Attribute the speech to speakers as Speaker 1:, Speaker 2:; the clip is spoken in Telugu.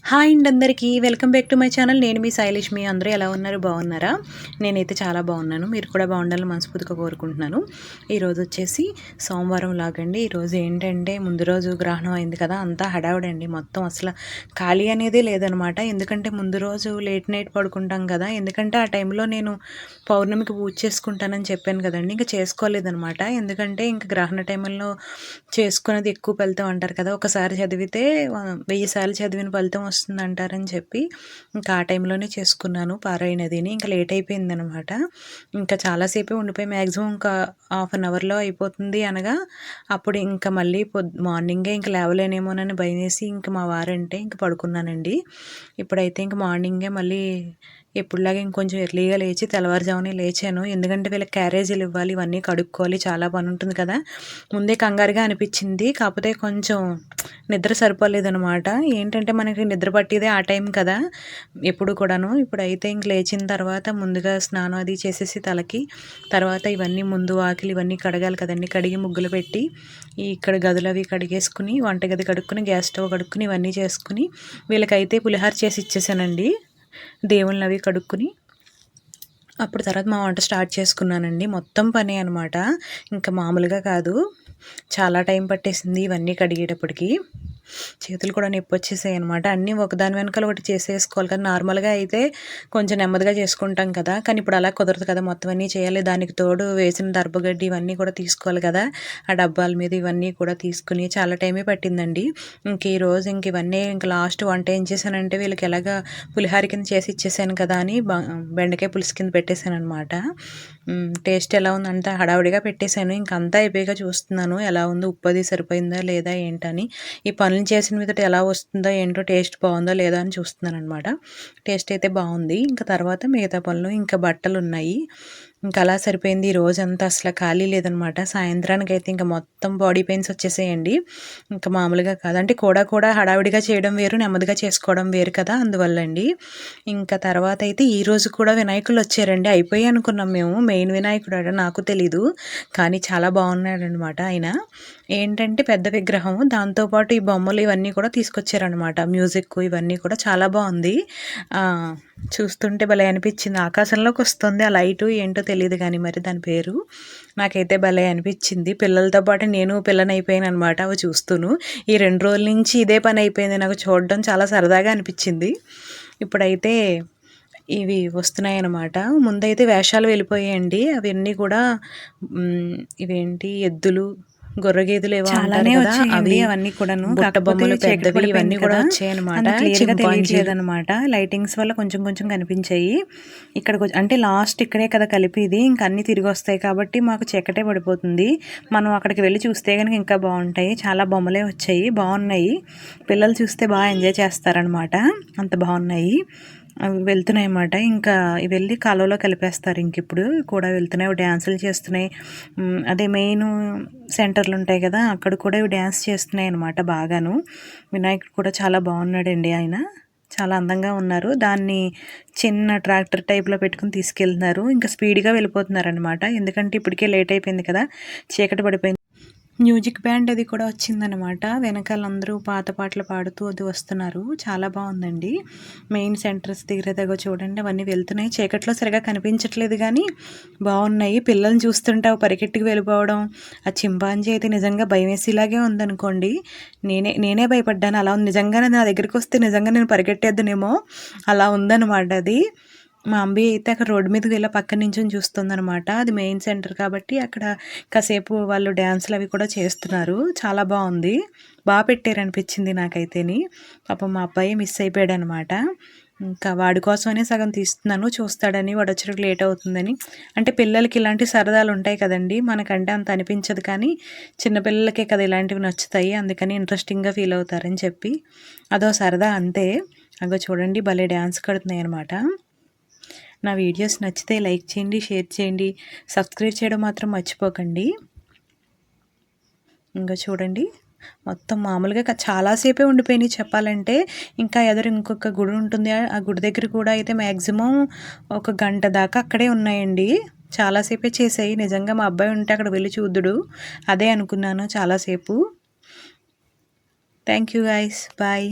Speaker 1: హాయ్ అండి అందరికీ welcome back to my channel. నేను మీ శైలేష్. మీ అందరూ ఎలా ఉన్నారు? బాగున్నారా? నేనైతే చాలా బాగున్నాను. మీరు కూడా బాగుండాలని మనస్ఫూర్తిగా కోరుకుంటున్నాను. ఈరోజు వచ్చేసి సోమవారం లాగండి. ఈరోజు ఏంటంటే ముందు రోజు గ్రహణం అయింది కదా, అంతా హడావుడండి. మొత్తం అసలు ఖాళీ అనేదే లేదనమాట. ఎందుకంటే ముందు రోజు లేట్ నైట్ పడుకుంటాం కదా, ఎందుకంటే ఆ టైంలో నేను పౌర్ణమికి పూజ చేసుకుంటానని చెప్పాను కదండి. ఇంకా చేసుకోలేదనమాట. ఎందుకంటే ఇంకా గ్రహణ టైంలో చేసుకునేది ఎక్కువ ఫలితం అంటారు కదా, ఒకసారి చదివితే 1000 సార్లు చదివిన ఫలితం వస్తుందంటారని చెప్పి ఇంకా ఆ టైంలోనే చేసుకున్నాను పారాయణదిని. ఇంకా లేట్ అయిపోయిందనమాట. ఇంకా చాలాసేపే ఉండిపోయి మ్యాక్సిమం ఇంకా హాఫ్ అన్ అవర్లో అయిపోతుంది అనగా అప్పుడు ఇంకా మళ్ళీ మార్నింగే ఇంకా లేవలేనేమోనని భయమేసి ఇంకా మా వారంటే ఇంకా పడుకున్నానండి. ఇప్పుడైతే ఇంక మార్నింగే మళ్ళీ ఎప్పుడులాగా ఇంకొంచెం ఎర్లీగా లేచి తెల్లవారుజామునే లేచాను. ఎందుకంటే వీళ్ళకి క్యారేజీలు ఇవ్వాలి, ఇవన్నీ కడుక్కోవాలి, చాలా పని ఉంటుంది కదా. ముందే కంగారుగా అనిపించింది, కాకపోతే కొంచెం నిద్ర సరిపోలేదనమాట. ఏంటంటే మనకి నిద్ర పట్టేదే ఆ టైం కదా ఎప్పుడు కూడాను. ఇప్పుడైతే ఇంక లేచిన తర్వాత ముందుగా స్నానం అది చేసేసి తలకి, తర్వాత ఇవన్నీ ముందు వాకిలి ఇవన్నీ కడగాలి కదండి. కడిగి ముగ్గులు పెట్టి ఇక్కడ గదులు అవి కడిగేసుకుని, వంటగది కడుక్కుని, గ్యాస్ స్టవ్ కడుక్కుని, ఇవన్నీ చేసుకుని వీళ్ళకైతే పులిహార చేసి ఇచ్చేసానండి. దేవుళ్ళని అవి కడుక్కుని అప్పుడు తర్వాత మా వంట స్టార్ట్ చేసుకున్నానండి. మొత్తం పనే అనమాట, ఇంకా మామూలుగా కాదు. చాలా టైం పట్టేసింది ఇవన్నీ కడిగేటప్పటికి. చేతులు కూడా నొప్పి వచ్చేసాయి అనమాట. అన్నీ ఒకదాని వెనకాల ఒకటి చేసేసుకోవాలి కదా. నార్మల్గా అయితే కొంచెం నెమ్మదిగా చేసుకుంటాం కదా, కానీ ఇప్పుడు అలా కుదరదు కదా, మొత్తం అన్నీ చేయాలి. దానికి తోడు వేసిన దర్భగడ్డి ఇవన్నీ కూడా తీసుకోవాలి కదా, ఆ డబ్బాల మీద ఇవన్నీ కూడా తీసుకుని చాలా టైమే పట్టిందండి. ఇంక ఈరోజు ఇంక ఇవన్నీ ఇంక లాస్ట్ వంట ఏం చేశానంటే, వీళ్ళకి ఎలాగా పులిహార కింద చేసి ఇచ్చేసాను కదా అని బెండకాయ పులుసు కింద పెట్టేశాను అనమాట. టేస్ట్ ఎలా ఉంది అంతా హడావుడిగా పెట్టేశాను. ఇంకంతా అయిపోయాక చూస్తున్నాను ఎలా ఉందో, ఉప్పు అది సరిపోయిందా లేదా ఏంటని. ఈ పనులు చేసిన మీదట ఎలా వస్తుందో ఏంటో, టేస్ట్ బాగుందో లేదా అని చూస్తున్నాను అనమాట. టేస్ట్ అయితే బాగుంది. ఇంకా తర్వాత మిగతా పనులు, ఇంకా బట్టలు ఉన్నాయి. ఇంకా అలా సరిపోయింది. ఈ రోజంతా అసలు ఖాళీ లేదనమాట. సాయంత్రానికి అయితే ఇంకా మొత్తం బాడీ పెయిన్స్ వచ్చేసేయండి. ఇంకా మామూలుగా కాదు. అంటే కూడా హడావిడిగా చేయడం వేరు, నెమ్మదిగా చేసుకోవడం వేరు కదా, అందువల్ల అండి. ఇంకా తర్వాత అయితే ఈరోజు కూడా వినాయకులు వచ్చారండి. అయిపోయి అనుకున్నాం మేము. మెయిన్ వినాయకుడు అట నాకు తెలీదు, కానీ చాలా బాగున్నాడనమాట ఆయన. ఏంటంటే పెద్ద విగ్రహం, దాంతోపాటు ఈ బొమ్మలు ఇవన్నీ కూడా తీసుకొచ్చారనమాట. మ్యూజిక్ ఇవన్నీ కూడా చాలా బాగుంది. చూస్తుంటే భలే అనిపించింది. ఆకాశంలోకి వస్తుంది ఆ లైటు, ఏంటో తెలియదు కానీ మరి దాని పేరు. నాకైతే భలే అనిపించింది. పిల్లలతో పాటు నేను పిల్లని అయిపోయాను అనమాట అవి చూస్తూను. ఈ 2 రోజుల నుంచి ఇదే పని అయిపోయింది నాకు, చూడడం చాలా సరదాగా అనిపించింది. ఇప్పుడైతే ఇవి వస్తున్నాయన్నమాట. ముందైతే వేషాలు వెళ్ళిపోయాయండి. అవన్నీ కూడా ఇవేంటి ఎద్దులు, గొర్రెగేదెలు ఏవో అంటారు కదా, అవి
Speaker 2: అవన్నీ కూడాను
Speaker 1: బుట్ట బొమ్మలు పెద్దవి ఇవన్నీ కూడా వచ్చాయన్నమాట.
Speaker 2: క్లియర్గా తెలియట్లేదన్నమాట. లైటింగ్స్ వల్ల కొంచెం కొంచెం కనిపించాయి. ఇక్కడికి అంటే లాస్ట్ ఇక్కడే కదా కలిపేది, ఇంకా అన్నీ తిరిగి వస్తాయి కాబట్టి మాకు చీకటే పడిపోతుంది. మనం అక్కడికి వెళ్ళి చూస్తే కనుక ఇంకా బాగుంటాయి. చాలా బొమ్మలే వచ్చాయి, బాగున్నాయి. పిల్లలు చూస్తే బాగా ఎంజాయ్ చేస్తారనమాట, అంత బాగున్నాయి. అవి వెళ్తున్నాయి అన్నమాట. ఇంకా ఇవి వెళ్ళి కాలువలో కలిపేస్తారు. ఇంక ఇప్పుడు కూడా వెళ్తున్నాయి, అవి డ్యాన్సులు చేస్తున్నాయి. అదే మెయిన్ సెంటర్లు ఉంటాయి కదా, అక్కడ కూడా ఇవి డ్యాన్స్ చేస్తున్నాయి అనమాట బాగాను. వినాయకుడు కూడా చాలా బాగున్నాడండి ఆయన, చాలా అందంగా ఉన్నారు. దాన్ని చిన్న ట్రాక్టర్ టైప్లో పెట్టుకుని తీసుకెళ్తున్నారు. ఇంకా స్పీడ్గా వెళ్ళిపోతున్నారు అనమాట, ఎందుకంటే ఇప్పటికే లేట్ అయిపోయింది కదా, చీకటి పడిపోయింది. మ్యూజిక్ బ్యాండ్ అది కూడా వచ్చిందనమాట. వెనకాల అందరూ పాత పాటలు పాడుతూ అది వస్తున్నారు. చాలా బాగుందండి. మెయిన్ సెంటర్స్ దగ్గర చూడండి, అవన్నీ వెళ్తున్నాయి. చీకట్లో సరిగా కనిపించట్లేదు కానీ బాగున్నాయి. పిల్లల్ని చూస్తుంటే పరిగెట్టుకు వెళ్ళిపోవడం, ఆ చింపాంజీ అయితే నిజంగా భయం వేసేలాగే ఉందనుకోండి. నేనే భయపడ్డాను. అలా ఉంది నిజంగానే. నా దగ్గరికి వస్తే నిజంగా నేను పరిగెట్టేద్దునేమో, అలా ఉందన్నమాట అది. మా అంబి అయితే అక్కడ రోడ్డు మీదకి వెళ్ళి పక్క నుంచి చూస్తుందనమాట. అది మెయిన్ సెంటర్ కాబట్టి అక్కడ కాసేపు వాళ్ళు డ్యాన్సులు అవి కూడా చేస్తున్నారు. చాలా బాగుంది, బాగా పెట్టారనిపించింది నాకైతేని. పాపం మా అబ్బాయి మిస్ అయిపోయాడు అనమాట. ఇంకా వాడి కోసమనే సగం తీస్తున్నాను, చూస్తాడని, వాడు వచ్చేటప్పుడు లేట్ అవుతుందని. అంటే పిల్లలకి ఇలాంటి సరదాలు ఉంటాయి కదండి, మనకంటే అంత అనిపించదు కానీ చిన్నపిల్లలకే కదా ఇలాంటివి నచ్చుతాయి, అందుకని ఇంట్రెస్టింగ్గా ఫీల్ అవుతారని చెప్పి అదో సరదా అంతే. అగో చూడండి, భలే డ్యాన్స్ కడుతున్నాయి అనమాట. నా వీడియోస్ నచ్చితే లైక్ చేయండి, షేర్ చేయండి, సబ్స్క్రైబ్ చేయడం మాత్రం మర్చిపోకండి. ఇంకా చూడండి, మొత్తం మామూలుగా చాలాసేపే ఉండిపోయినాయి చెప్పాలంటే. ఇంకా ఇంకొక గుడి ఉంటుంది, ఆ గుడి దగ్గర కూడా అయితే మ్యాక్సిమం 1 గంట దాకా అక్కడే ఉన్నాయండి. చాలాసేపే చేసాయి. నిజంగా మా అబ్బాయి ఉంటే అక్కడ వెళ్ళి చూద్దుడు, అదే అనుకున్నాను చాలాసేపు. Thank you guys, bye.